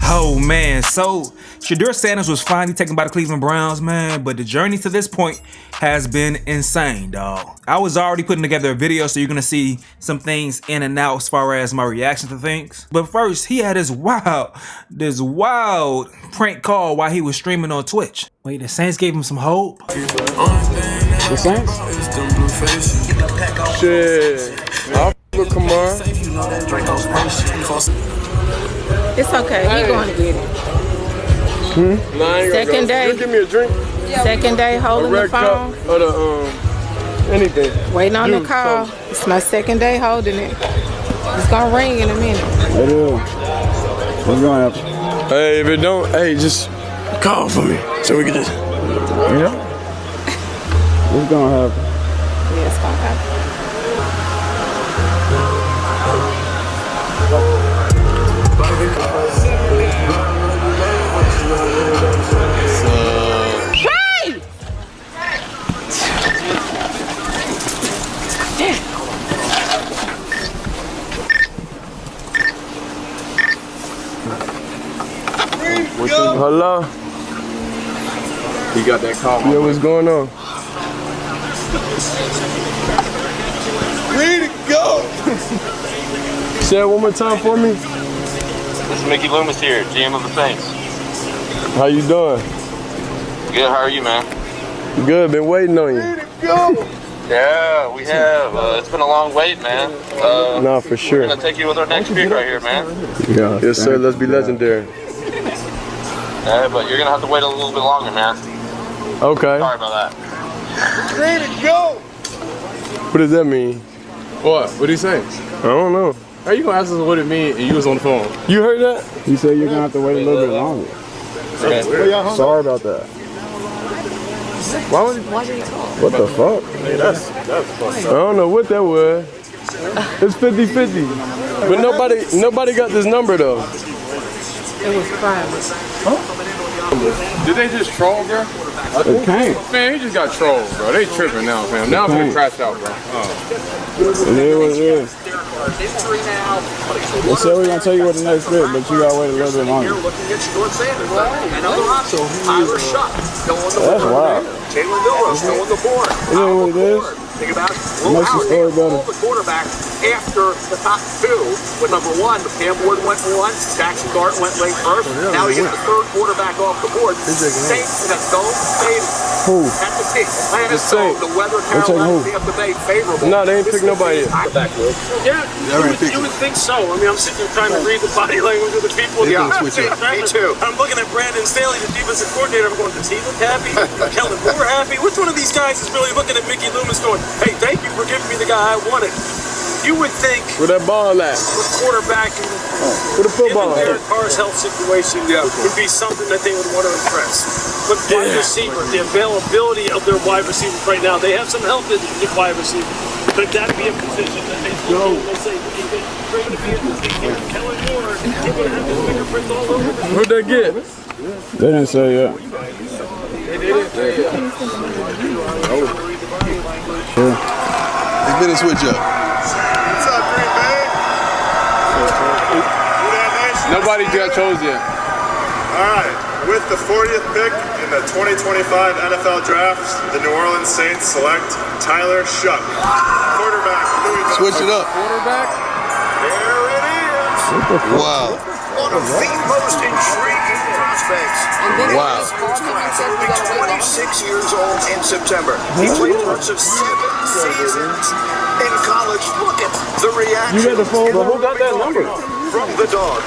Oh man, so Shedeur Sanders was finally taken by the Cleveland Browns, man, but the journey to this point has been insane, dog. I was already putting together a video, so you're gonna see some things in and out as far as my reaction to things. But first, he had this wild prank call while he was streaming on Twitch. Wait, the Saints gave him some hope? The Saints? Shit. Look, come on. It's okay. He's going to get it. Second day. You give me a drink. Second day holding the phone. Or the anything. Waiting on the call. So. It's my second day holding it. It's gonna ring in a minute. It is. What's going to happen? Hey, if it don't, hey, just call for me so we can just. Yeah. What's gonna happen? Yeah, it's gonna happen. Hello? You got that call? Yeah, what's going on? Ready to go! Say it one more time for me. This is Mickey Loomis here, GM of the Saints. How you doing? Good, how are you, man? Good, been waiting on you. Ready to go! Yeah, we have. It's been a long wait, man. Nah, for sure. We're gonna take you with our next pick right here, man. Yeah, yes, sir. Let's be legendary. Yeah, but you're gonna have to wait a little bit longer, man. Okay. Sorry about that. Ready to go! What does that mean? What? What did he say? I don't know. How you gonna ask us what it means and you was on the phone? You heard that? You said you're gonna have to wait a little bit longer. Okay. Sorry about that. Why did he call? What the fuck? Hey, that's funny. I don't know what that was. It's 50-50. But nobody got this number though. It was private. Did they just troll, bro? It can't. Man, he just got trolled, bro. They tripping now, fam. Now I'm gonna crash out, bro. It is what it is. They said we're gonna tell you what the next bit, but you gotta wait a little bit longer. That's wild. It is what it is. It makes the story better. The quarterback after the top two with number one, Cam Ward went one, Jackson Dart went late first. Now he gets the third quarterback off the board. Saints in a dome stadium at the peak. Atlanta's dome, the weather Carolina Tampa Bay favorable. No, they ain't picked nobody yet. Yeah, you would think so. I mean, I'm sitting here trying to read the body language of the people. Yeah, me too. I'm looking at Brandon Staley, the defensive coordinator. I'm going, does he look happy? Kellen Moore happy? Which one of these guys is really looking at Mickey Loomis going, hey, thank you for giving me the guy I wanted? You would think Where that ball at? with quarterback and Where the football given at? Derek Carr's health situation would be something that they would want to impress. But wide receiver, the availability of their wide receivers right now, they have some health issues with wide receivers. Could that be a position that they say, we're going to be able to take care of Kellen Moore, you're going to have his fingerprints all over this. Who'd they get? They didn't say yet. Sure. It's been a switch up. What's up, Green Bay? Nobody got chose yet. All right, with the 40th pick in the 2025 NFL Draft, the New Orleans Saints select Tyler Shuck, quarterback. Switch it up. Quarterback? There it is. Wow. One of the most intriguing prospects. Wow. He'll be 26 years old in September. He played parts of 7 seasons in college. Look at the reaction. You got the phone, but who got that number? From the dog.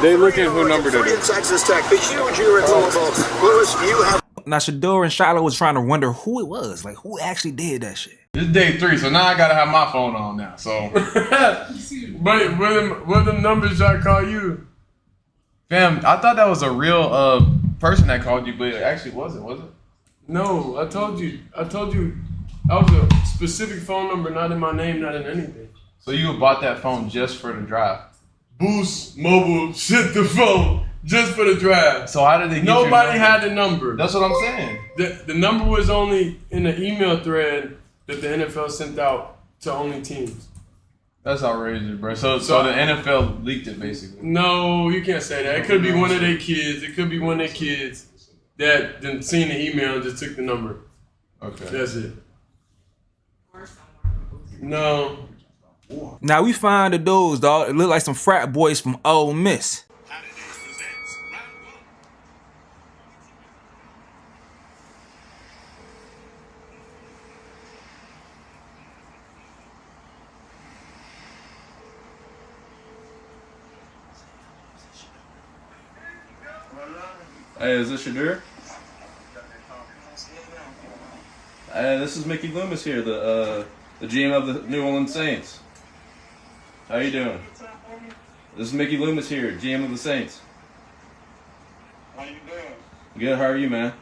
They looking who numbered it. Texas Tech, the huge year at Louisville. Lewis, you have. Now Shedeur and Shiloh was trying to wonder who it was, like who actually did that shit. This is day 3, so now I gotta have my phone on now. So, But what the numbers y'all call you? fam, I thought that was a real person that called you, but it actually wasn't, was it? No, I told you. That was a specific phone number, not in my name, not in anything. So you bought that phone just for the drive? Boost Mobile shipped the phone just for the draft. So how did they get your Nobody number? had the number. That's what I'm saying. The number was only in the email thread that the NFL sent out to only teams. That's outrageous, bro. So the NFL leaked it, basically. No, you can't say that. It could be one of their kids. It could be one of their kids that then seen the email and just took the number. Okay. That's it. No. Now we find the dudes, dog. It look like some frat boys from Ole Miss. Hey, is this Shedeur? Hey, this is Mickey Loomis here, the GM of the New Orleans Saints. How you doing? This is Mickey Loomis here, GM of the Saints. How you doing? Good, how are you, man?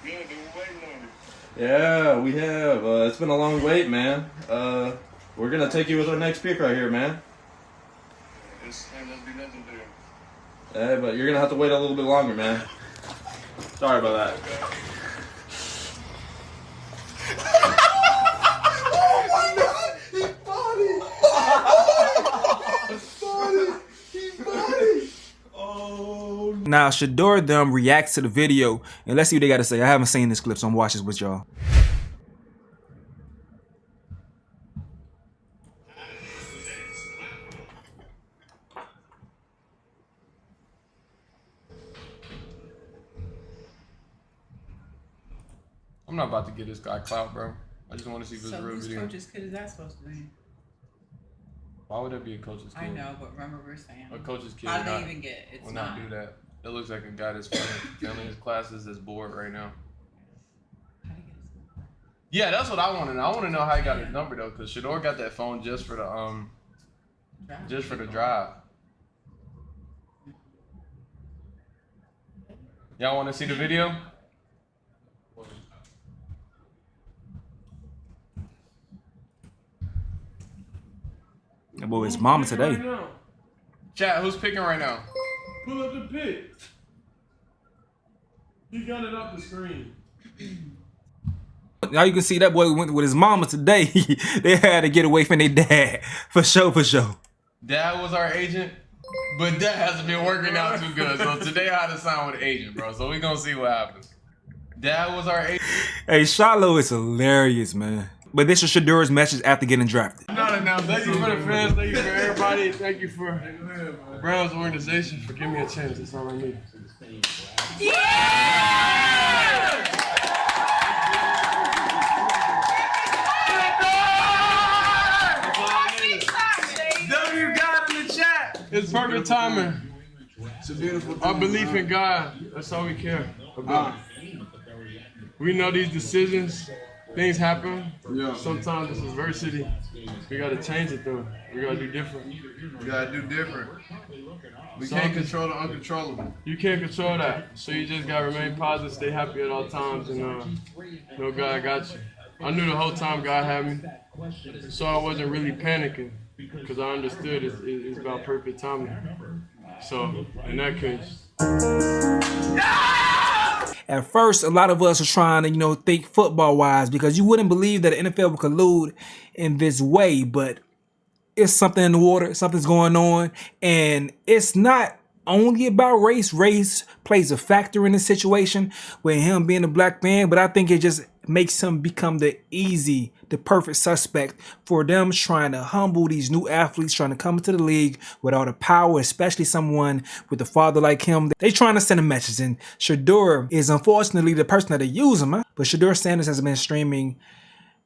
Good, been waiting on you. Yeah, we have. It's been a long wait, man. We're gonna take you with our next pick right here, man. It's ain't gonna be nothing there. Hey, but you're gonna have to wait a little bit longer, man. Sorry about that. Now, Shedeur them reacts to the video, and let's see what they got to say. I haven't seen this clip, so I'm watching this with y'all. I'm not about to get this guy clout, bro. I just want to see if it's a real video. So whose coach's kid is that supposed to be? Why would that be a coach's kid? I know, but remember we were saying. A coach's kid How do they even get? It's will not do that. It looks like a guy that's failing his classes that's bored right now. Yeah, that's what I want to know. I want to know how he got his number though, because Shedeur got that phone just for the drive. Y'all want to see the video? That boy, his mama today. Right now. Chat, who's picking right now? Pull up the pic. He got it off the screen. Now you can see that boy went with his mama today. They had to get away from their dad. For sure, for sure. Dad was our agent, but that hasn't been working out too good. So today I had to sign with an agent, bro. So we gonna see what happens. Dad was our agent. Hey, Shiloh is hilarious, man. But this is Shedeur's message after getting drafted. Thank you for the fans. Thank you for everybody. Thank you for Browns organization for giving me a chance. That's all I need. W God in the chat. It's perfect timing. It's a beautiful thing. Our belief in God. That's all we care about. We know these decisions. Things happen. Yeah. Sometimes it's adversity. We gotta change it though. We gotta do different. We gotta do different. We can't control the uncontrollable. You can't control that. So you just gotta remain positive, stay happy at all times, and know God got you. I knew the whole time God had me. So I wasn't really panicking because I understood it's about perfect timing. So in that case. At first, a lot of us are trying to, think football-wise because you wouldn't believe that the NFL would collude in this way, but it's something in the water, something's going on, and it's not only about race. Race plays a factor in the situation with him being a black man, but I think it just makes him become the perfect suspect for them trying to humble these new athletes trying to come into the league with all the power, especially someone with a father like him. They trying to send a message, and Shedeur is unfortunately the person that they use him. But Shedeur Sanders has been streaming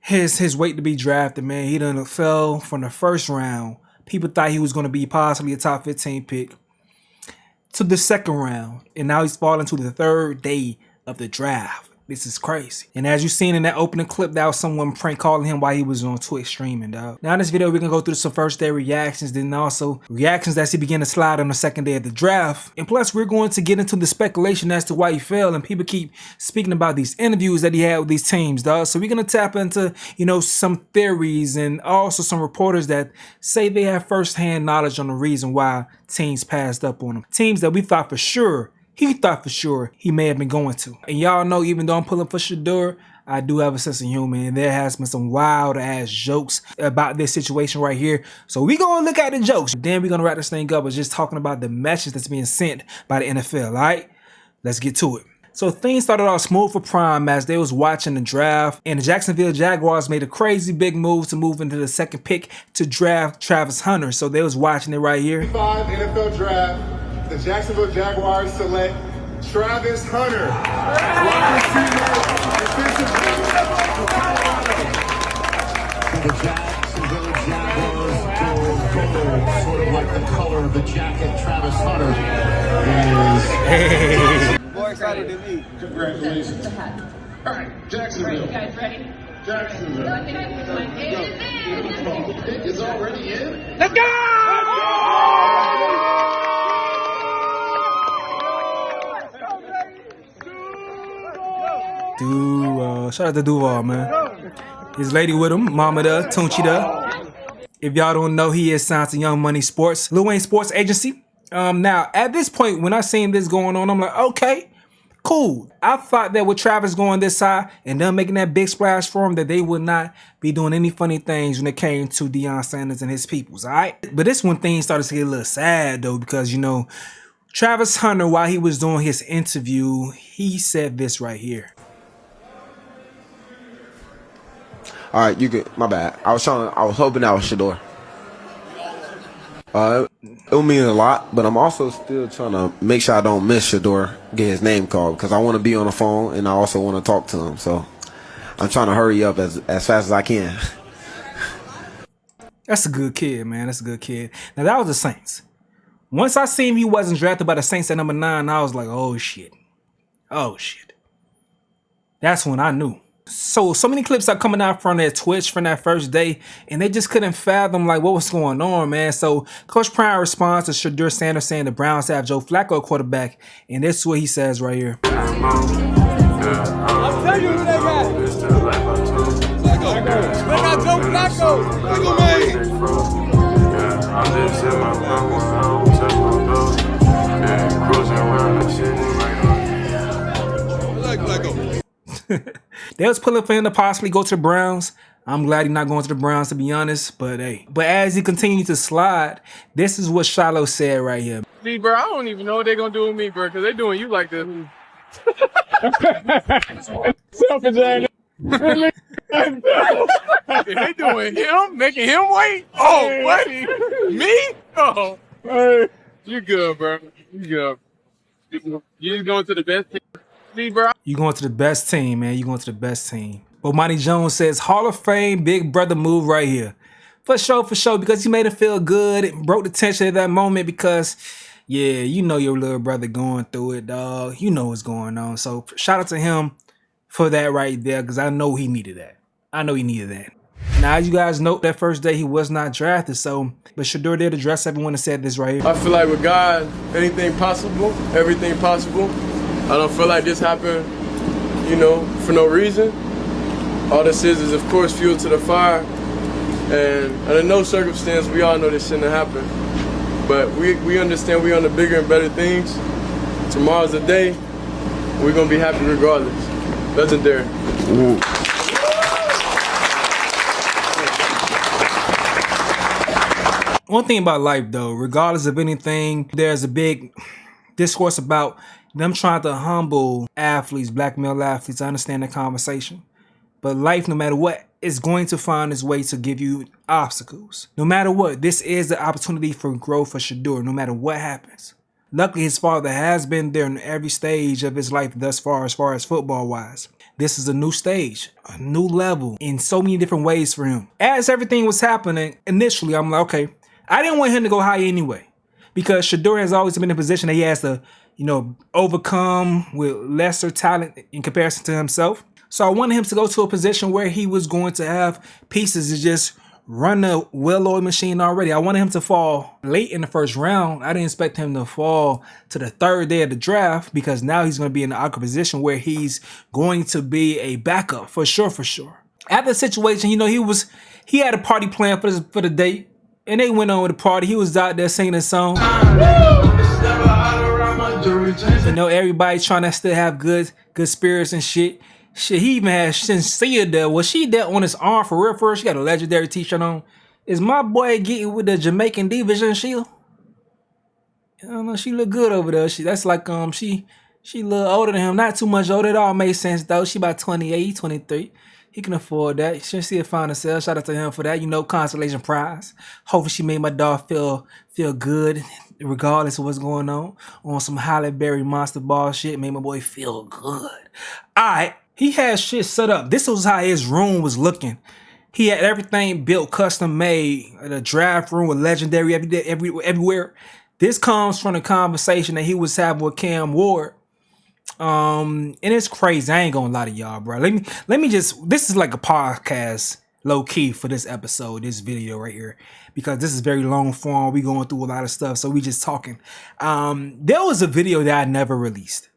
his weight to be drafted, man. He done fell from the first round. People thought he was going to be possibly a top 15 pick to the second round, and now he's falling to the third day of the draft. This is crazy. And as you seen in that opening clip, that was someone prank calling him while he was on Twitch streaming, dog. Now in this video, we're gonna go through some first day reactions, then also reactions as he began to slide on the second day of the draft. And plus, we're going to get into the speculation as to why he fell, and people keep speaking about these interviews that he had with these teams, dog. So we're gonna tap into, some theories and also some reporters that say they have firsthand knowledge on the reason why teams passed up on him. Teams that we thought for sure he may have been going to. And y'all know, even though I'm pulling for Shedeur, I do have a sense of humor, and there has been some wild ass jokes about this situation right here. So we gonna look at the jokes. Then we're gonna wrap this thing up with just talking about the message that's being sent by the NFL. All right, let's get to it. So things started off smooth for Prime as they was watching the draft, and the Jacksonville Jaguars made a crazy big move to move into the second pick to draft Travis Hunter. So they was watching it right here. 5 NFL draft, the Jacksonville Jaguars select Travis Hunter. Wide receiver, the Jacksonville Jaguars go gold, sort of like the color of the jacket Travis Hunter is. More excited than me. Congratulations. All right, Jacksonville. You guys ready? Jacksonville. Pick is already in. Let's go! Duval, shout out to Duval, man. His lady with him, Mama da, Tunchi da. If y'all don't know, he is signed to Young Money Sports, Lil Wayne Sports Agency. Now, at this point, when I seen this going on, I'm like, okay, cool. I thought that with Travis going this high and them making that big splash for him, that they would not be doing any funny things when it came to Deion Sanders and his peoples, all right? But this one thing started to get a little sad, though, because, you know, Travis Hunter, while he was doing his interview, he said this right here. All right, you good. My bad. I was hoping that was Shedeur. It will mean a lot, but I'm also still trying to make sure I don't miss Shedeur, get his name called, because I want to be on the phone and I also want to talk to him. So I'm trying to hurry up as fast as I can. That's a good kid, man. That's a good kid. Now, that was the Saints. Once I seen he wasn't drafted by the Saints at number 9, I was like, oh, shit. Oh, shit. That's when I knew. So many clips are coming out from their Twitch from that first day, and they just couldn't fathom like what was going on, man. So Coach Prime responds to Shedeur Sanders saying the Browns have Joe Flacco quarterback, and this is what he says right here. I'll tell you who they got. Flacco. They got Joe Flacco. Flacco, man. I'm just in my mama, cruising around the city. I like Flacco. They was pulling for him to possibly go to the Browns. I'm glad he's not going to the Browns, to be honest. But hey, as he continued to slide, this is what Shiloh said right here. See, bro, I don't even know what they're gonna do with me, bro, because they're doing you like this. Selfish ass. They doing him, making him wait. Oh, buddy, me? Oh, hey, you good, bro? You good? You just going to the best team. See, bro. You going to the best team, man. You going to the best team. But Monty Jones says, Hall of Fame big brother move right here. For sure, because he made it feel good. It broke the tension at that moment because, yeah, you know your little brother going through it, dog. You know what's going on. So shout out to him for that right there because I know he needed that. I know he needed that. Now, as you guys know, that first day he was not drafted, but Shedeur did address everyone and said this right here. I feel like with God, anything possible, everything possible. I don't feel like this happened, you know, for no reason. All this is of course, fuel to the fire. And under no circumstance, we all know this shouldn't have happened. But we understand we on the bigger and better things. Tomorrow's the day. We're going to be happy regardless. Legendary. Ooh. One thing about life, though, regardless of anything, there's a big discourse about them trying to humble athletes, black male athletes. I understand the conversation. But life, no matter what, is going to find its way to give you obstacles. No matter what, this is the opportunity for growth for Shedeur, no matter what happens. Luckily, his father has been there in every stage of his life thus far as football-wise. This is a new stage, a new level in so many different ways for him. As everything was happening, initially, I'm like, okay, I didn't want him to go high anyway. Because Shedeur has always been in a position that he has to, you know, overcome with lesser talent in comparison to himself. So I wanted him to go to a position where he was going to have pieces to just run a well-oiled machine already. I wanted him to fall late in the first round. I didn't expect him to fall to the third day of the draft because now he's going to be in an awkward position where he's going to be a backup for sure. After the situation, you know, he had a party plan for the date. And they went on with the party. He was out there singing a song. You know, everybody trying to still have good spirits and shit. Shit, he even had Sincere there. Was she there on his arm for real? First, she got a legendary t-shirt on. Is my boy getting with the Jamaican Division Shield? I don't know. She look good over there. That's like she a little older than him. Not too much older. It all made sense though. She about 28, 23. He can afford that. Sincere found herself. Shout out to him for that. You know, consolation prize. Hopefully she made my dog feel good, regardless of what's going on some Halle Berry monster ball shit. Made my boy feel good. All right. He had shit set up. This was how his room was looking. He had everything built, custom made. The draft room with legendary everywhere. This comes from the conversation that he was having with Cam Ward. And it's crazy. I ain't gonna lie to y'all, bro. Let me just. This is like a podcast, low key, for this episode, this video right here, because this is very long form. We going through a lot of stuff, so we just talking. There was a video that I never released,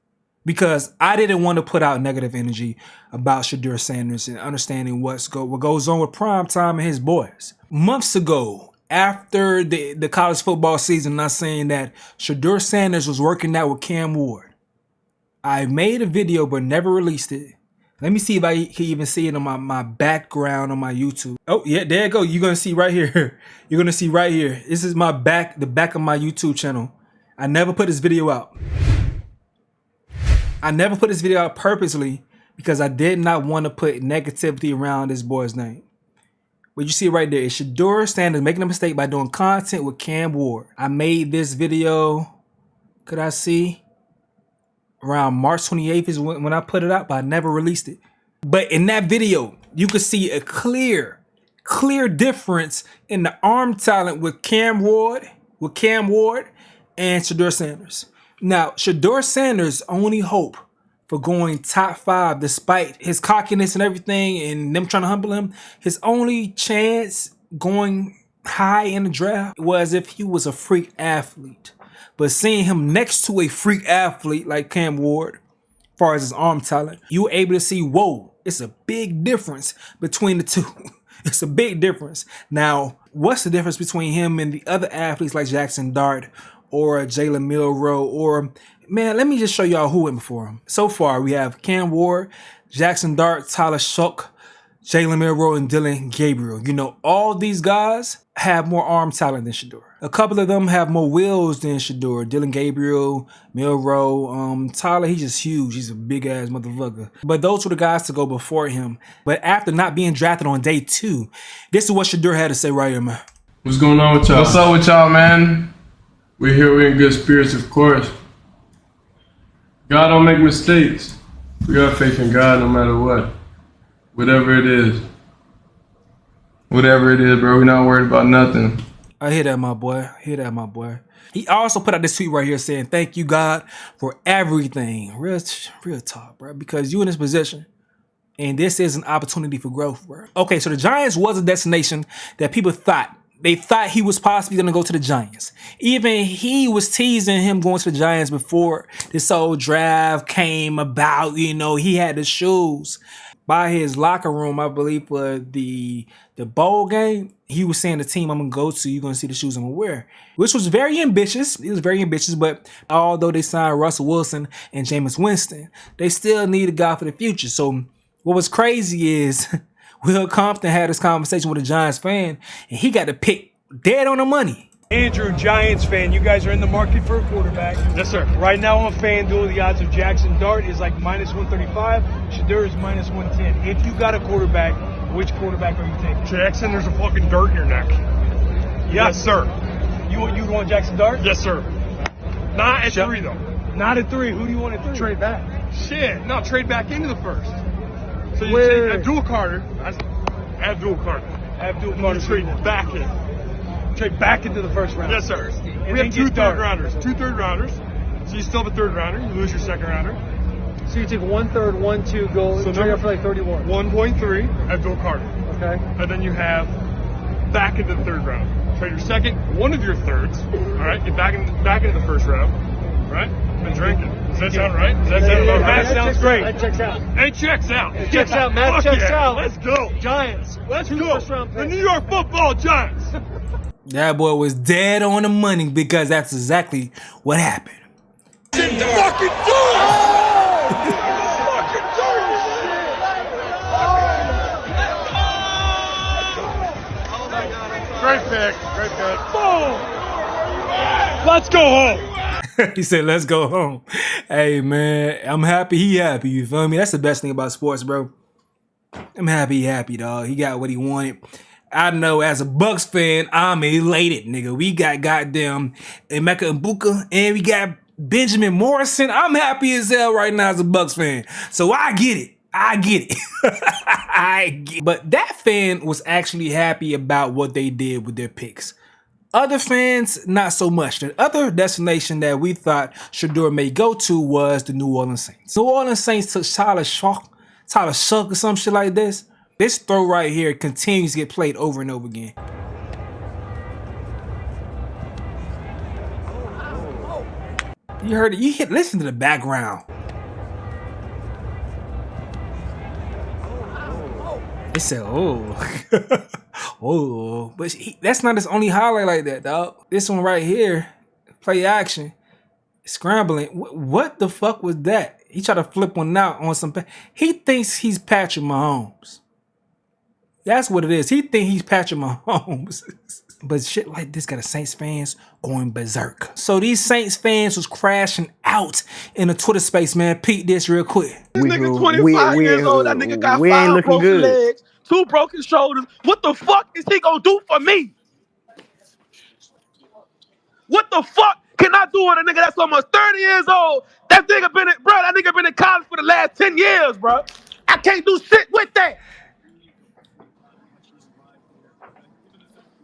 because I didn't want to put out negative energy about Shedeur Sanders and understanding what goes on with Primetime and his boys. Months ago, after the college football season, not saying that Shedeur Sanders was working out with Cam Ward. I made a video but never released it. Let me see if I can even see it on my background on my YouTube. Oh, yeah, there you go. You're going to see right here. You're going to see right here. This is the back of my YouTube channel. I never put this video out. I never put this video out purposely because I did not want to put negativity around this boy's name. But you see right there, it's Shedeur Sanders making a mistake by doing content with Cam Ward. I made this video, could I see? Around March 28th is when I put it out, but I never released it. But in that video, you could see a clear difference in the arm talent with Cam Ward and Shedeur Sanders. Now, Shedeur Sanders' only hope for going top 5, despite his cockiness and everything and them trying to humble him, his only chance going high in the draft was if he was a freak athlete. But seeing him next to a freak athlete like Cam Ward, as far as his arm talent, you were able to see, whoa, it's a big difference between the two. It's a big difference. Now, what's the difference between him and the other athletes like Jackson Dart or Jalen Milroe? Or, man, let me just show y'all who went before him. So far, we have Cam Ward, Jackson Dart, Tyler Shough, Jalen Milroe, and Dylan Gabriel. You know, all these guys have more arm talent than Shedeur. A couple of them have more wheels than Shedeur. Dylan Gabriel, Milroe, Tyler, he's just huge. He's a big ass motherfucker. But those were the guys to go before him. But after not being drafted on day 2, this is what Shedeur had to say right here, man. What's going on with y'all? What's up with y'all, man? We're here, we're in good spirits, of course. God don't make mistakes. We got faith in God no matter what. Whatever it is. Whatever it is, bro. We're not worried about nothing. I hear that, my boy. He also put out this tweet right here saying, thank you, God, for everything. Real talk, bro. Because you in this position, and this is an opportunity for growth, bro. Okay, so the Giants was a destination that people thought. They thought he was possibly going to go to the Giants. Even he was teasing him going to the Giants before this whole draft came about. You know, he had the shoes by his locker room, I believe, for the bowl game. He was saying the team I'm going to go to, you're going to see the shoes I'm going to wear, which was very ambitious. It was very ambitious, but although they signed Russell Wilson and Jameis Winston, they still need a guy for the future. So what was crazy is Will Compton had this conversation with a Giants fan, and he got to pick dead on the money. Andrew, Giants fan, you guys are in the market for a quarterback. Yes, sir. Right now on FanDuel, the odds of Jackson Dart is like -135. Shedeur is -110. If you got a quarterback, which quarterback are you taking? Jackson, there's a fucking dart in your neck. Yeah. Yes, sir. You want Jackson Dart? Yes, sir. Not at 3, though. Not at 3. Who do you want at 3? Trade back. Shit. No, trade back into the first. So you Where? take Abdul Carter. Abdul Carter. Abdul Carter. Trade back in. Trade back into the first round. Yes, sir. And We have then 2 get Dart. third-rounders. 2 third-rounders. So you still have a third-rounder. You lose your second-rounder. So you take 1 third, 1 2, go So trade number up for like 31. 1.3, Abdul Carter. Okay. And then you have back into the third round. Trade your second, one of your thirds. All right, get back into the first round. Right? Been drinking. Does that sound right? Does that sound about right? That sounds great. That checks out. It checks out. It checks out. Matt Fuck checks yeah. out. Let's go. Giants. Let's 2 go. first-round The picks. New York Football Giants. That boy was dead on the money because that's exactly what happened. Fucking do it! Fucking do it! Great pick. Great pick. Boom. Let's go home. He said, let's go home. Hey, man, I'm happy he happy. You feel me? That's the best thing about sports, bro. I'm happy he happy, dog. He got what he wanted. I know as a Bucks fan, I'm elated, nigga. We got goddamn Emeka Mbuka and we got Benjamin Morrison. I'm happy as hell right now as a Bucks fan. So I get it. I get it. But that fan was actually happy about what they did with their picks. Other fans, not so much. The other destination that we thought Shedeur may go to was the New Orleans Saints. New Orleans Saints took Tyler Shuck or some shit like this. This throw right here continues to get played over and over again. You heard it. Listen to the background. It said, oh. Oh. But that's not his only highlight like that, dog. This one right here, play action, scrambling. What the fuck was that? He tried to flip one out on some. He thinks he's Patrick Mahomes. That's what it is. He thinks he's Patrick Mahomes. But shit like this got the Saints fans going berserk. So these Saints fans was crashing out in the Twitter space, man. Peep this real quick. This nigga 25 years old. That nigga got 5 broken legs, 2 broken shoulders. What the fuck is he gonna do for me? What the fuck can I do with a nigga that's almost 30 years old? That nigga been in college for the last 10 years, bro. I can't do shit with that.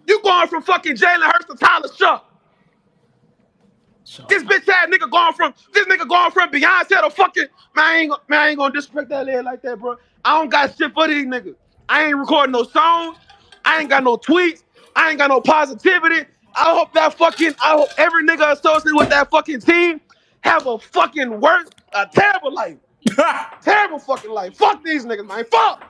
You going from fucking Jalen Hurts to Tyler Shuck. This bitch ass nigga going from Beyonce to fucking man. I ain't gonna disrespect that lady like that, bro. I don't got shit for these niggas. I ain't recording no songs. I ain't got no tweets. I ain't got no positivity. I hope every nigga associated with that fucking team have a terrible life. Terrible fucking life. Fuck these niggas, man. Fuck.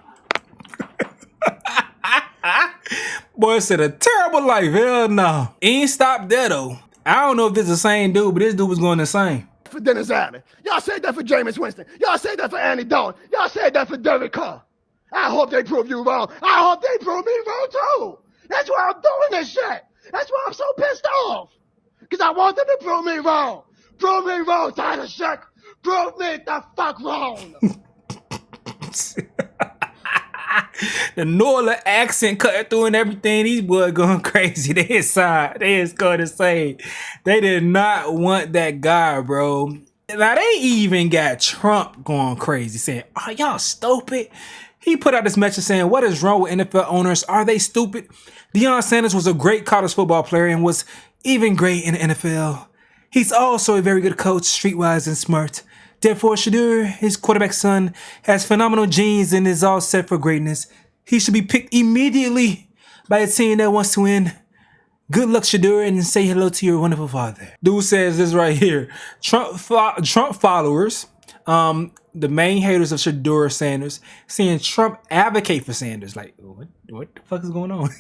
Boy said a terrible life. Hell no. Ain't stopped there though. I don't know if this is the same dude, but this dude was going insane. For Dennis Allen. Y'all said that for Jameis Winston. Y'all said that for Andy Dalton. Y'all said that for Derek Carr. I hope they prove you wrong. I hope they prove me wrong too. That's why I'm doing this shit. That's why I'm so pissed off. Because I want them to prove me wrong. Prove me wrong, Tyler Shuck. Prove me the fuck wrong. The New Orleans accent cutting through and everything. These boys going crazy. They inside. They is going to say they did not want that guy, bro. Now they even got Trump going crazy, saying, "Are y'all stupid?" He put out this message saying, "What is wrong with NFL owners? Are they stupid?" Deion Sanders was a great college football player and was even great in the NFL. He's also a very good coach, streetwise and smart. Therefore, Shedeur, his quarterback son, has phenomenal genes and is all set for greatness. He should be picked immediately by a team that wants to win. Good luck, Shedeur, and say hello to your wonderful father. Dude says this right here. Trump followers, the main haters of Shedeur Sanders, seeing Trump advocate for Sanders. Like, what the fuck is going on?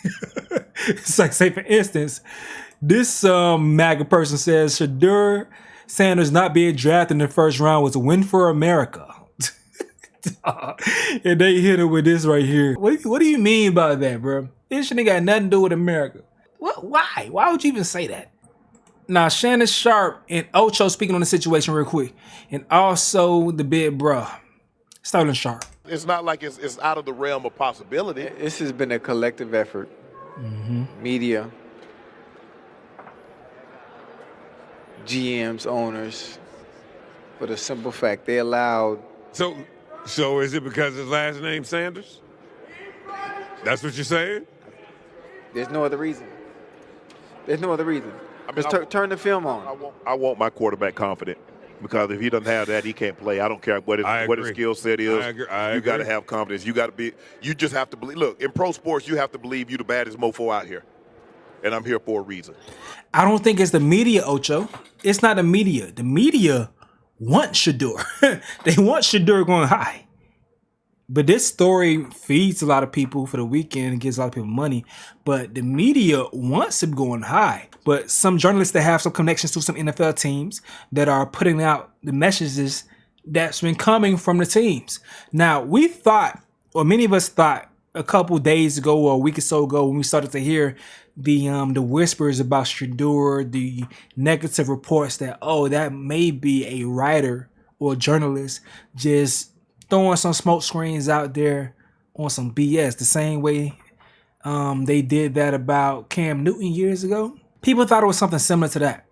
It's like, say for instance, this MAGA person says Shedeur Sanders not being drafted in the first round was a win for America. And they hit it with this right here. What do you mean by that, bro? This shit ain't got nothing to do with America. What? Why? Why would you even say that? Now, Shannon Sharp and Ocho speaking on the situation real quick. And also the big bruh, Sterling Sharp. It's not like it's out of the realm of possibility. This has been a collective effort. Media, GMs, owners, for the simple fact they allowed. So is it because his last name Sanders? That's what you're saying? There's no other reason. There's no other reason. Just turn the film on. I want my quarterback confident, because if he doesn't have that, he can't play. I don't care what his skill set is. You got to have confidence. You just have to believe. Look, in pro sports, you have to believe you're the baddest mofo out here. And I'm here for a reason. I don't think it's the media, Ocho. It's not the media. The media want Shedeur. They want Shedeur going high. But this story feeds a lot of people for the weekend and gives a lot of people money. But the media wants him going high. But some journalists that have some connections to some NFL teams that are putting out the messages that's been coming from the teams. Now, we thought, or many of us thought, a couple days ago or a week or so ago when we started to hear the whispers about Shedeur, the negative reports that, oh, that may be a writer or a journalist just throwing some smoke screens out there on some BS, the same way they did that about Cam Newton years ago. People thought it was something similar to that,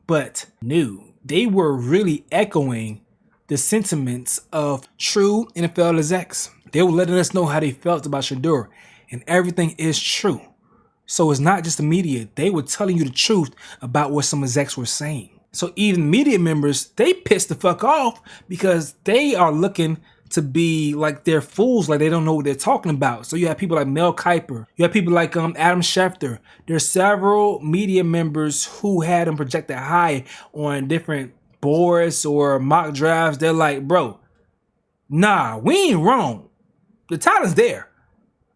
but no, they were really echoing the sentiments of true NFL execs. They were letting us know how they felt about Shedeur, and everything is true. So it's not just the media. They were telling you the truth about what some execs were saying. So even media members, they pissed the fuck off because they are looking to be like they're fools, like they don't know what they're talking about. So you have people like Mel Kiper, you have people like Adam Schefter. There's several media members who had them projected high on different boards or mock drafts. They're like, bro, nah, we ain't wrong. The talent's there.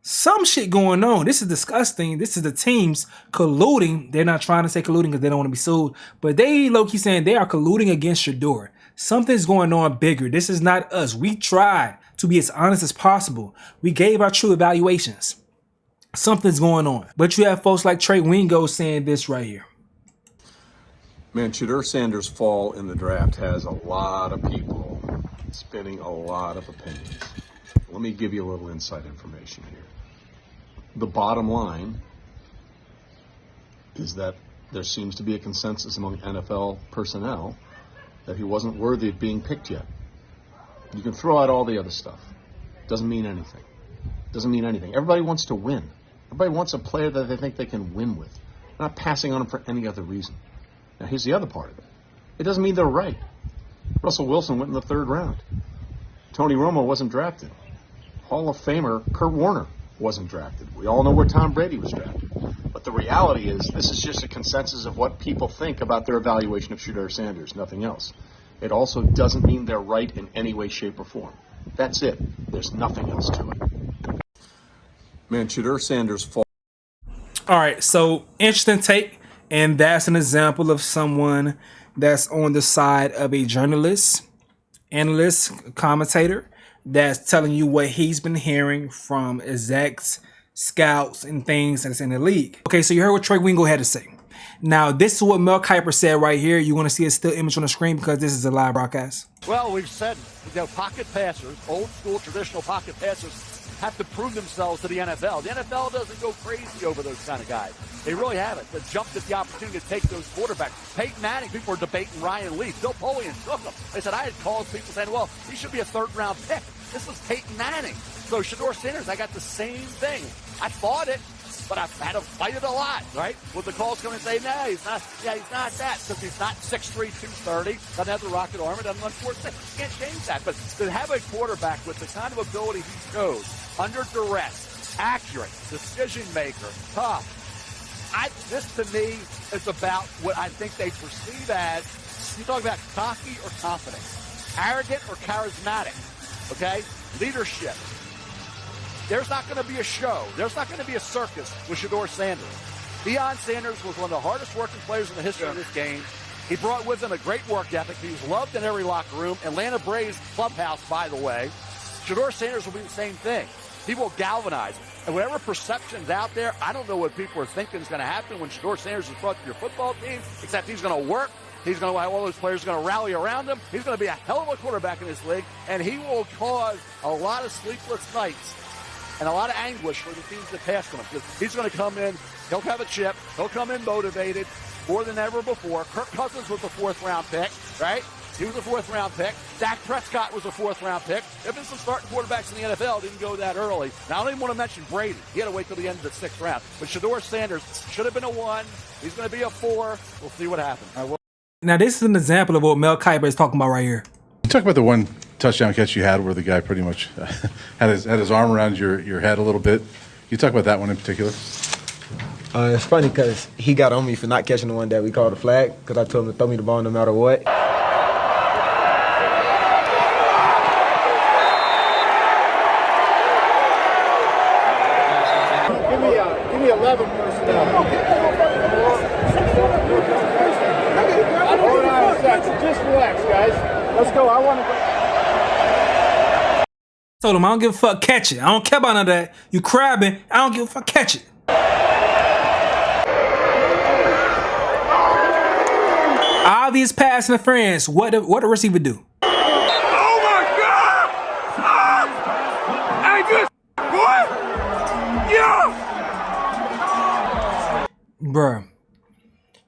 Some shit going on. This is disgusting. This is the teams colluding. They're not trying to say colluding because they don't want to be sued, but they low-key saying they are colluding against Shedeur. Something's going on bigger. This is not us. We tried to be as honest as possible. We gave our true evaluations. Something's going on. But you have folks like Trey Wingo saying this right here. Man, Shedeur Sanders' fall in the draft has a lot of people spinning a lot of opinions. Let me give you a little inside information here. The bottom line is that there seems to be a consensus among NFL personnel that he wasn't worthy of being picked yet. You can throw out all the other stuff. Doesn't mean anything. Doesn't mean anything. Everybody wants to win. Everybody wants a player that they think they can win with. They're not passing on him for any other reason. Now, here's the other part of it. It doesn't mean they're right. Russell Wilson went in the 3rd round. Tony Romo wasn't drafted. Hall of Famer Kurt Warner wasn't drafted. We all know where Tom Brady was drafted. But the reality is this is just a consensus of what people think about their evaluation of Shedeur Sanders, nothing else. It also doesn't mean they're right in any way, shape, or form. That's it. There's nothing else to it. Man, Shedeur Sanders fall. All right, so interesting take, and that's an example of someone that's on the side of a journalist, analyst, commentator, that's telling you what he's been hearing from execs, scouts, and things that's in the league. Okay, so you heard what Trey Wingo had to say. Now, this is what Mel Kiper said right here. You want to see a still image on the screen because this is a live broadcast. Well, we've said, pocket passers, old school traditional pocket passers, have to prove themselves to the NFL. The NFL doesn't go crazy over those kind of guys. They really haven't. They jumped at the opportunity to take those quarterbacks. Peyton Manning, people were debating Ryan Leaf. Bill Polian took him. They said, I had calls, people saying, well, he should be a 3rd-round pick. This was Peyton Manning. So Shedeur Sanders, I got the same thing. I fought it, but I've had to fight it a lot, right? With the calls coming and say, no, he's not that, because he's not 6'3", 230, doesn't have the rocket armor, doesn't run 4'6". You can't change that. But to have a quarterback with the kind of ability he shows, under duress, accurate, decision maker, tough, this to me is about what I think they perceive as, you talk about cocky or confident, arrogant or charismatic, okay? Leadership. There's not going to be a show. There's not going to be a circus with Shedeur Sanders. Deion Sanders was one of the hardest working players in the history of this game. He brought with him a great work ethic. He was loved in every locker room. Atlanta Braves clubhouse, by the way. Shedeur Sanders will be the same thing. He will galvanize. And whatever perception's out there, I don't know what people are thinking is going to happen when Shedeur Sanders is brought to your football team, except he's going to work. He's going to have all those players going to rally around him. He's going to be a hell of a quarterback in this league, and he will cause a lot of sleepless nights and a lot of anguish for the teams that pass on him. Because he's going to come in, he'll have a chip, he'll come in motivated more than ever before. Kirk Cousins was the 4th-round pick, right? He was a 4th-round pick. Dak Prescott was a 4th-round pick. There have been some starting quarterbacks in the NFL didn't go that early. Now, I don't even want to mention Brady. He had to wait till the end of the 6th round. But Shedeur Sanders should have been a 1. He's going to be a 4. We'll see what happens. Now, this is an example of what Mel Kiper is talking about right here. You talk about the one touchdown catch you had where the guy pretty much had his arm around your head a little bit. You talk about that one in particular? It's funny because he got on me for not catching the one that we called a flag because I told him to throw me the ball no matter what. Give me 11 personnel. Hold on a second. Just relax, guys. Let's go. I want to go. Told him, I don't give a fuck, catch it. I don't care about none of that. You crabbing, I don't give a fuck, catch it. Obvious pass interference. What the receiver do? Oh my God! Hey, good boy! Yeah! Bruh.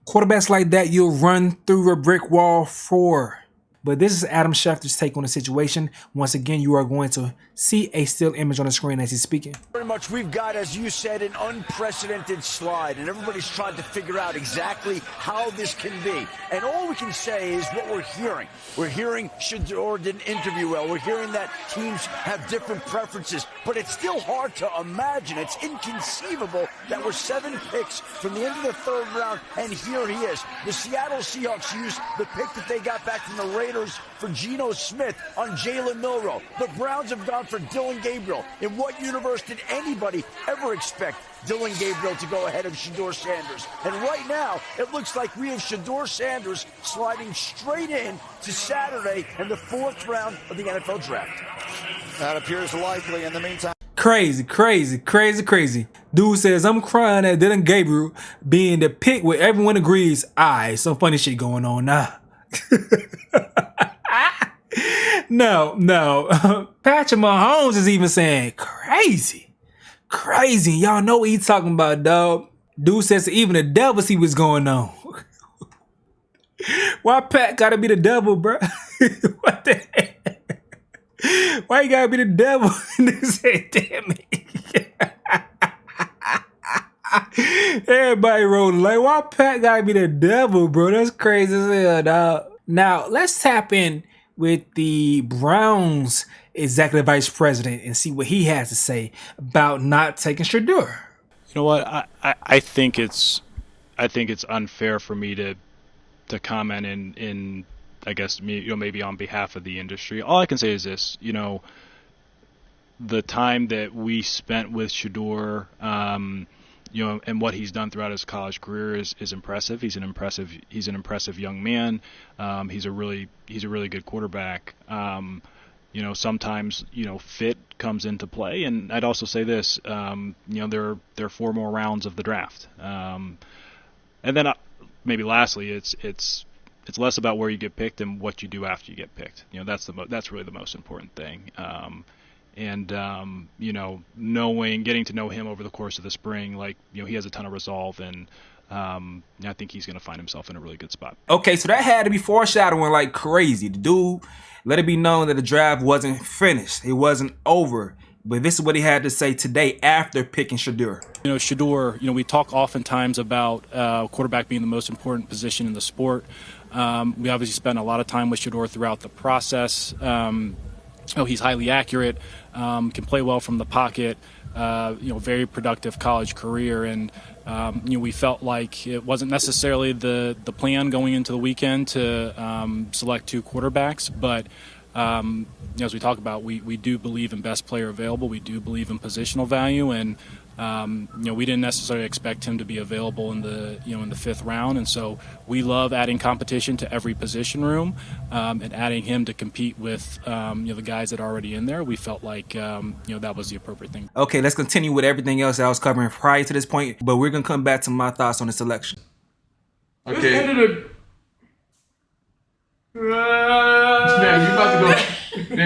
Quarterbacks like that you'll run through a brick wall for. But this is Adam Schefter's take on the situation. Once again, you are going to see a still image on the screen as he's speaking. Pretty much we've got, as you said, an unprecedented slide, and everybody's trying to figure out exactly how this can be. And all we can say is what we're hearing. We're hearing Shedeur didn't interview well. We're hearing that teams have different preferences, but it's still hard to imagine. It's inconceivable that we're 7 picks from the end of the 3rd round, and here he is. The Seattle Seahawks used the pick that they got back from the Raiders for Geno Smith on Jalen Milroe. The Browns have gone for Dylan Gabriel. In what universe did anybody ever expect Dylan Gabriel to go ahead of Shedeur Sanders? And right now, it looks like we have Shedeur Sanders sliding straight in to Saturday in the 4th round of the NFL Draft. That appears likely. In the meantime, Crazy. Dude says, I'm crying at Dylan Gabriel being the pick where everyone agrees, some funny shit going on now. No. Patrick Mahomes is even saying crazy. Y'all know what he's talking about, dog. Dude says even the devil see what's going on. Why Pat gotta be the devil, bro? What the heck? Why you gotta be the devil? They say, damn it. Everybody rolling like, why Pat gotta be the devil, bro? That's crazy as hell, dog. Now, let's tap in with the Browns executive vice president and see what he has to say about not taking Shedeur. You know what? I think it's unfair for me to comment in I guess maybe on behalf of the industry. All I can say is this, the time that we spent with Shedeur, and what he's done throughout his college career is impressive. He's an impressive young man. He's a really good quarterback. Sometimes fit comes into play, and I'd also say this. There are 4 more rounds of the draft, and then maybe lastly, it's less about where you get picked and what you do after you get picked. That's really the most important thing. Getting to know him over the course of the spring, he has a ton of resolve, and I think he's going to find himself in a really good spot. Okay, so that had to be foreshadowing like crazy. The dude let it be known that the draft wasn't finished. It wasn't over. But this is what he had to say today after picking Shedeur. Shedeur, we talk oftentimes about quarterback being the most important position in the sport. We obviously spent a lot of time with Shedeur throughout the process. He's highly accurate, can play well from the pocket, very productive college career. And, we felt like it wasn't necessarily the plan going into the weekend to select 2 quarterbacks. But, as we talk about, we do believe in best player available. We do believe in positional value. And, we didn't necessarily expect him to be available in the 5th round. And so we love adding competition to every position room, and adding him to compete with, the guys that are already in there. We felt like, that was the appropriate thing. Okay, let's continue with everything else that I was covering prior to this point, but we're going to come back to my thoughts on this election. Okay. Damn,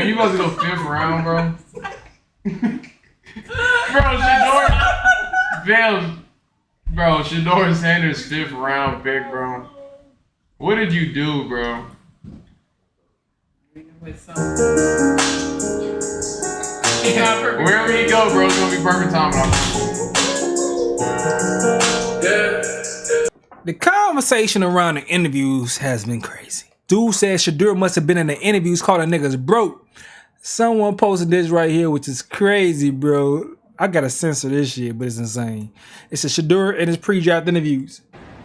you about to go 5th round, bro. Shedeur Sanders 5th round pick, bro. What did you do, bro? Wherever he go, bro, it's gonna be perfect timing. The conversation around the interviews has been crazy. Dude said Shedeur must have been in the interviews calling niggas broke. Someone posted this right here, which is crazy, bro. I gotta censor this shit, but it's insane. It says Shedeur in his pre-draft interviews.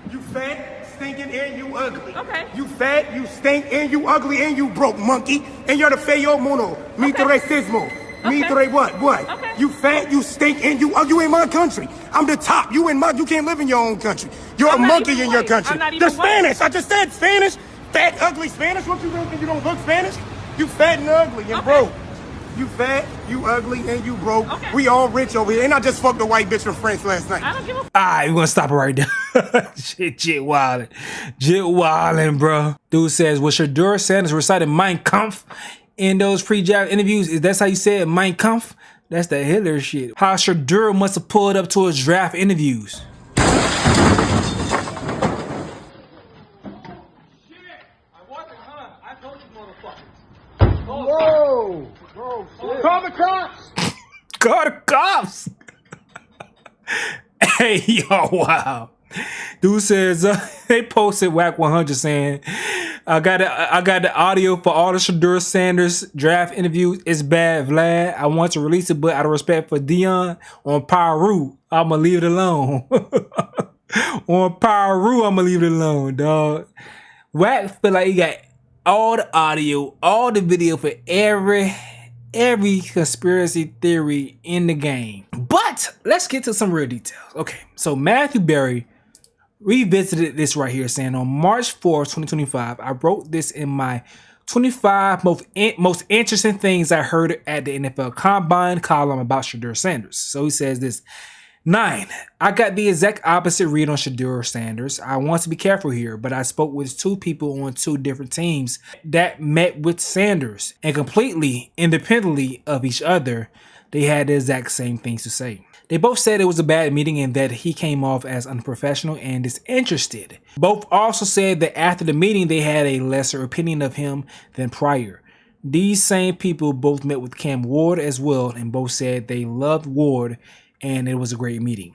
You fat, stinking, and you ugly. Okay. You fat, you stink, and you ugly, and you broke, monkey. And you're the feo mono. Mi racismo. Mi what? What? Okay. You fat, you stink, and you ugly. You in my country. I'm the top. You can't live in your own country. You're a monkey in your country. They're Spanish. I just said Spanish. Fat, ugly Spanish. What you think? You don't look Spanish? You fat and ugly and broke. You fat, you ugly, and you broke. Okay. We all rich over here. And I just fucked a white bitch from France last night. All right, we're gonna stop it right there. Shit, Jit wildin', bro. Dude says, was Shedeur Sanders reciting Mein Kampf in those pre-draft interviews? Is that how you say it, Mein Kampf? That's the Hitler shit. How Shedeur must have pulled up to his draft interviews. Whoa! Call the cops! Call the cops! Hey, yo, wow. Dude says, they posted Whack 100 saying, I got the audio for all the Shedeur Sanders draft interviews. It's bad, Vlad. I want to release it, but out of respect for Dion on Pyru, I'ma leave it alone. On Pyru, I'ma leave it alone, dog. Whack feel like he got all the audio, all the video for every conspiracy theory in the game. But let's get to some real details. Okay, so Matthew Berry revisited this right here, saying on March 4th, 2025, I wrote this in my 25 most interesting things I heard at the NFL Combine column about Shedeur Sanders. So he says this. 9. I got the exact opposite read on Shedeur Sanders. I want to be careful here, but I spoke with 2 people on 2 different teams that met with Sanders, and completely independently of each other, they had the exact same things to say. They both said it was a bad meeting and that he came off as unprofessional and disinterested. Both also said that after the meeting, they had a lesser opinion of him than prior. These same people both met with Cam Ward as well, and both said they loved Ward and it was a great meeting.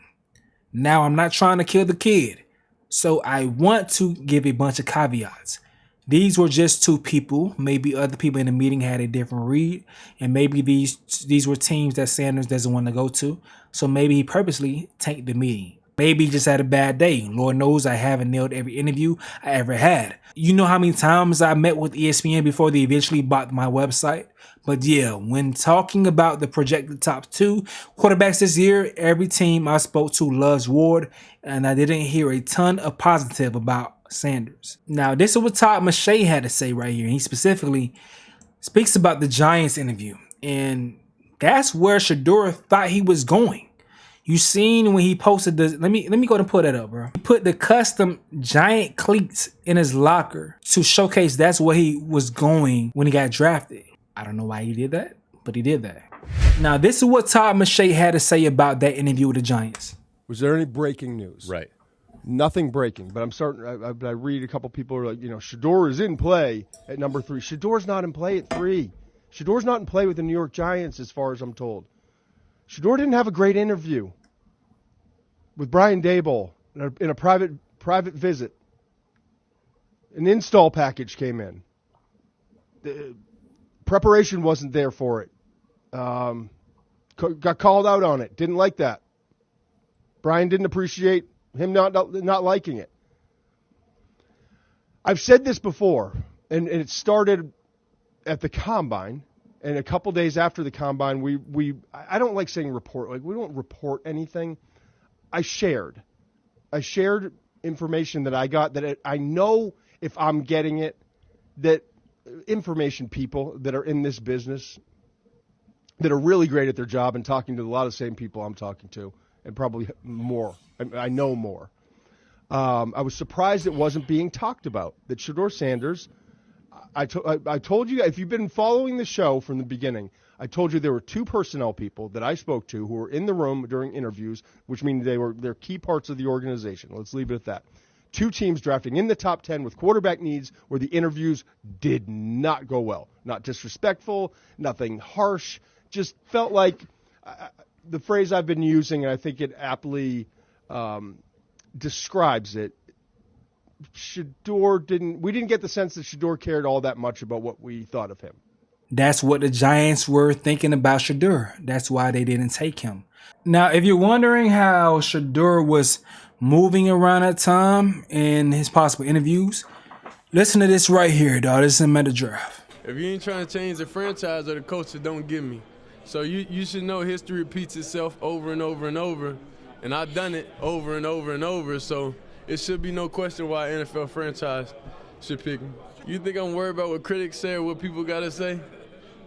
Now, I'm not trying to kill the kid, so I want to give a bunch of caveats. These were just 2 people. Maybe other people in the meeting had a different read, and maybe these were teams that Sanders doesn't want to go to, so maybe he purposely tanked the meeting. Maybe he just had a bad day. Lord knows I haven't nailed every interview I ever had. You know how many times I met with ESPN before they eventually bought my website? But yeah, when talking about the projected top 2 quarterbacks this year, every team I spoke to loves Ward, and I didn't hear a ton of positive about Sanders. Now, this is what Todd McShay had to say right here. He specifically speaks about the Giants interview, and that's where Shedeur thought he was going. You seen when he posted the, let me go and pull that up, bro. He put the custom giant cleats in his locker to showcase that's where he was going when he got drafted. I don't know why he did that, but he did that. Now, this is what Todd McShay had to say about that interview with the Giants. Was there any breaking news? Right. Nothing breaking, but I'm starting. I read a couple people are like, Shedeur is in play at number 3. Shedeur's not in play at 3. Shedeur's not in play with the New York Giants, as far as I'm told. Shedeur didn't have a great interview with Brian Daboll in a private visit. An install package came in. The preparation wasn't there for it. Got called out on it. Didn't like that. Brian didn't appreciate him not liking it. I've said this before, and it started at the Combine, and a couple days after the Combine, I don't like saying report. Like, we don't report anything. I shared information that I got that I know if I'm getting it, that information people that are in this business that are really great at their job and talking to a lot of the same people I'm talking to, and probably more. I know more. I was surprised it wasn't being talked about. That Shedeur Sanders, I told you, if you've been following the show from the beginning, I told you there were 2 personnel people that I spoke to who were in the room during interviews, which means they're key parts of the organization. Let's leave it at that. 2 teams drafting in the top 10 with quarterback needs where the interviews did not go well. Not disrespectful, nothing harsh, just felt like the phrase I've been using, and I think it aptly describes it. We didn't get the sense that Shedeur cared all that much about what we thought of him. That's what the Giants were thinking about Shedeur. That's why they didn't take him. Now, if you're wondering how Shedeur was moving around that time in his possible interviews, listen to this right here, dog. This is him at the draft. If you ain't trying to change the franchise or the coach, don't give me. So you should know history repeats itself over and over and over, and I've done it over and over and over, so it should be no question why an NFL franchise should pick me. You think I'm worried about what critics say or what people got to say?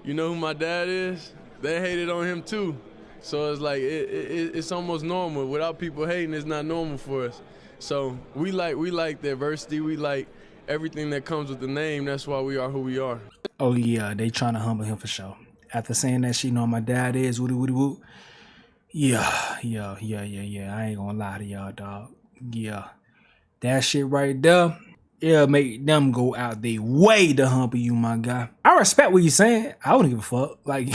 you know who my dad is? They hated on him too. So it's like it's almost normal. Without people hating, it's not normal for us. So we like the adversity. We like everything that comes with the name. That's why we are who we are. Oh yeah, they trying to humble him for sure. After saying that shit, you know my dad is woody woody woo. Yeah. I ain't gonna lie to y'all, dog. Yeah, that shit right there, it'll make them go out their way to humble you, my guy. I respect what you're saying. I wouldn't give a fuck. Like,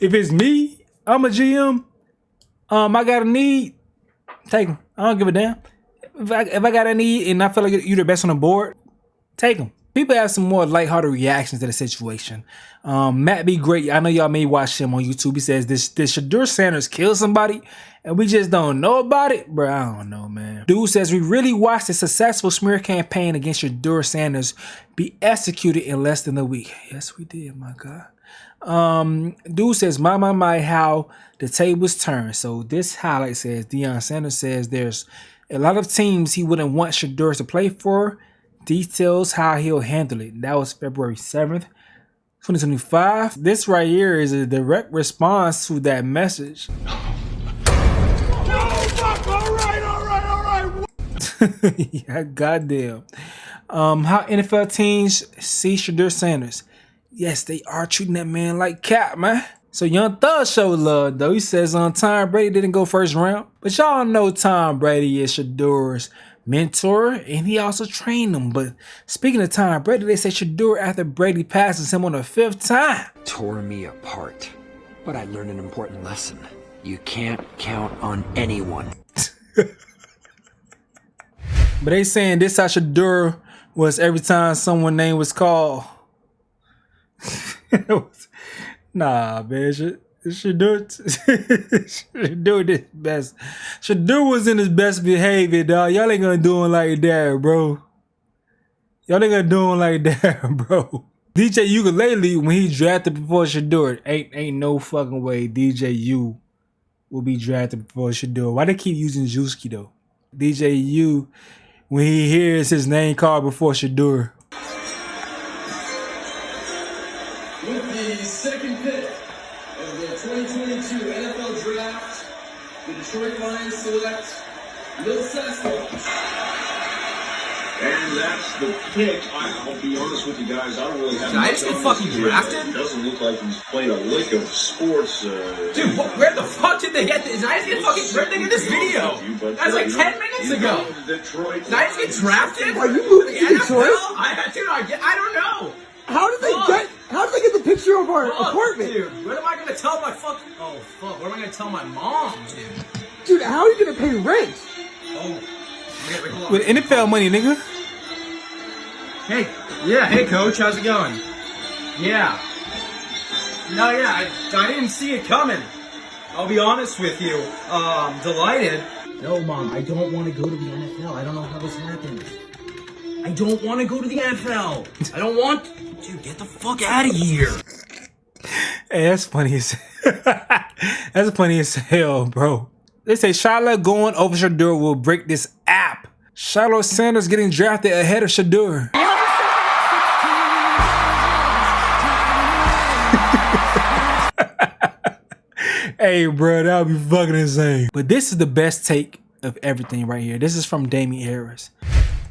if it's me, I'm a GM. I got a need, take him. I don't give a damn. If I got a need and I feel like you're the best on the board, take him. People have some more lighthearted reactions to the situation. Matt Be Great, I know y'all may watch him on YouTube. He says, did Shedeur Sanders kill somebody and we just don't know about it? Bro, I don't know, man. Dude says, we really watched a successful smear campaign against Shedeur Sanders be executed in less than a week. Yes, we did, my God. Dude says, my, how the tables turn. So this highlight says, Deion Sanders says there's a lot of teams he wouldn't want Shedeur to play for. Details how he'll handle it. That was February 7th, 2025. This right here is a direct response to that message. Yeah, goddamn. How NFL teams see Shedeur Sanders. Yes, they are treating that man like cat, man. So Young Thug showed love, though. He says Tom Brady didn't go first round. But y'all know Tom Brady is Shedeur's mentor, and he also trained him. But speaking of Tom Brady, they say Shedeur, after Brady passes him on the 5th time, tore me apart. But I learned an important lesson. You can't count on anyone. But they saying this how Shedeur was every time someone's name was called. Nah, man. Shedeur did his best. Shedeur was in his best behavior, dog. Y'all ain't gonna do him like that, bro. Y'all ain't gonna do him like that, bro. DJ Ukulele, when he drafted before Shedeur, ain't no fucking way DJ U will be drafted before Shedeur. Why they keep using Juski though? DJ U, when he hears his name called before Shedeur. With the second pick of the 2022 NFL Draft, the Detroit Lions select Will Sasquatch. And that's the pick. I'll be honest with you guys, I don't really have. Did I just get fucking drafted? It doesn't look like he's played a lick of sports. Dude, where the fuck did they get this? Did I just get fucking where did they get this video? That's like 10 minutes ago. Did I just get drafted? Are you moving to Detroit? I don't know. How did they get the picture of our apartment? Dude, what am I gonna tell my fucking... Oh, fuck. What am I gonna tell my mom, dude? Dude, how are you gonna pay rent? Oh. With NFL money, nigga. Hey, coach, how's it going? Yeah. No, yeah, I didn't see it coming. I'll be honest with you. Delighted. No, Mom, I don't want to go to the NFL. I don't know how this happened. I don't want to go to the NFL. I don't want... Dude, get the fuck out of here. Hey, that's funny as that's funny as hell, bro. They say Charlotte going over Shedeur will break this app. Shedeur Sanders getting drafted ahead of Shedeur. Hey, bro, that would be fucking insane. But this is the best take of everything right here. This is from Damien Harris.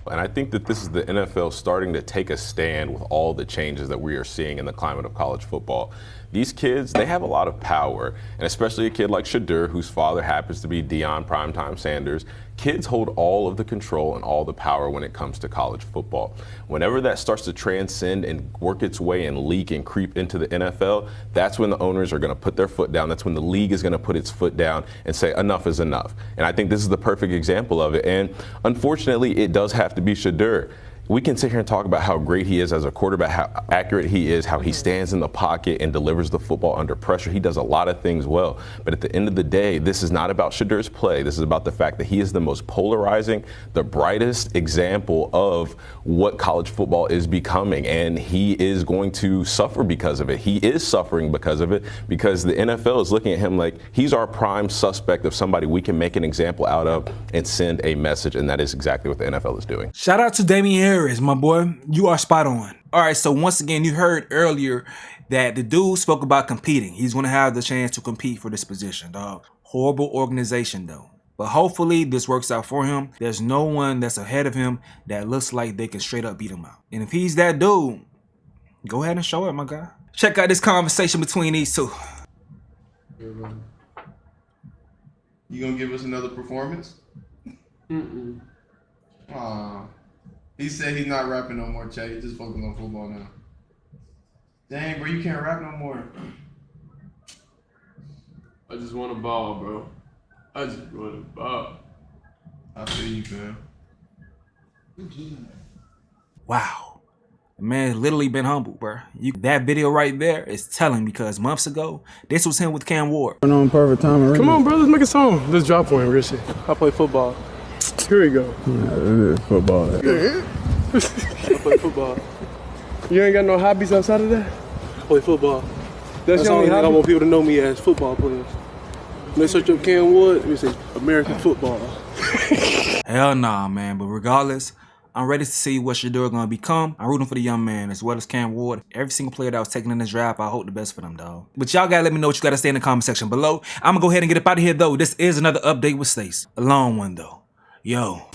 And I think that this is the NFL starting to take a stand with all the changes that we are seeing in the climate of college football. These kids, they have a lot of power, and especially a kid like Shedeur, whose father happens to be Deion Primetime Sanders. Kids hold all of the control and all the power when it comes to college football. Whenever that starts to transcend and work its way and leak and creep into the NFL, that's when the owners are going to put their foot down. That's when the league is going to put its foot down and say enough is enough. And I think this is the perfect example of it. And unfortunately, it does have to be Shedeur. We can sit here and talk about how great he is as a quarterback, how accurate he is, how he stands in the pocket and delivers the football under pressure. He does a lot of things well. But at the end of the day, this is not about Shedeur's play. This is about the fact that he is the most polarizing, the brightest example of what college football is becoming. And he is going to suffer because of it. He is suffering because of it, because the NFL is looking at him like he's our prime suspect of somebody we can make an example out of and send a message. And that is exactly what the NFL is doing. Shout out to Damien Harris, my boy. You are spot on. All right, so once again, you heard earlier that the dude spoke about competing. He's going to have the chance to compete for this position, dog. Horrible organization, though. But hopefully this works out for him. There's no one that's ahead of him that looks like they can straight up beat him out. And if he's that dude, go ahead and show it, my guy. Check out this conversation between these two. You gonna give us another performance? Mm-mm. He said he's not rapping no more, Chet. He's just focusing on football now. Dang, bro, you can't rap no more. I just want a ball, bro. I just want a ball. I feel you, fam. Wow. The man's literally been humble, bro. That video right there is telling, because months ago, this was him with Cam Ward. On perfect time. Come on, bro, let's make a song. Let's drop one, real shit. I play football. Here we go. Yeah, football. I play football. You ain't got no hobbies outside of that? I play football. That's the only thing I want people to know me as, football players. When they search up Cam Wood, we say American football. Hell nah, man. But regardless, I'm ready to see what Shedeur gonna become. I'm rooting for the young man as well as Cam Ward. Every single player that was taken in this draft, I hope the best for them, dog. But y'all gotta let me know what you gotta say in the comment section below. I'm gonna go ahead and get up out of here, though. This is another update with Stace. A long one, though. Yo.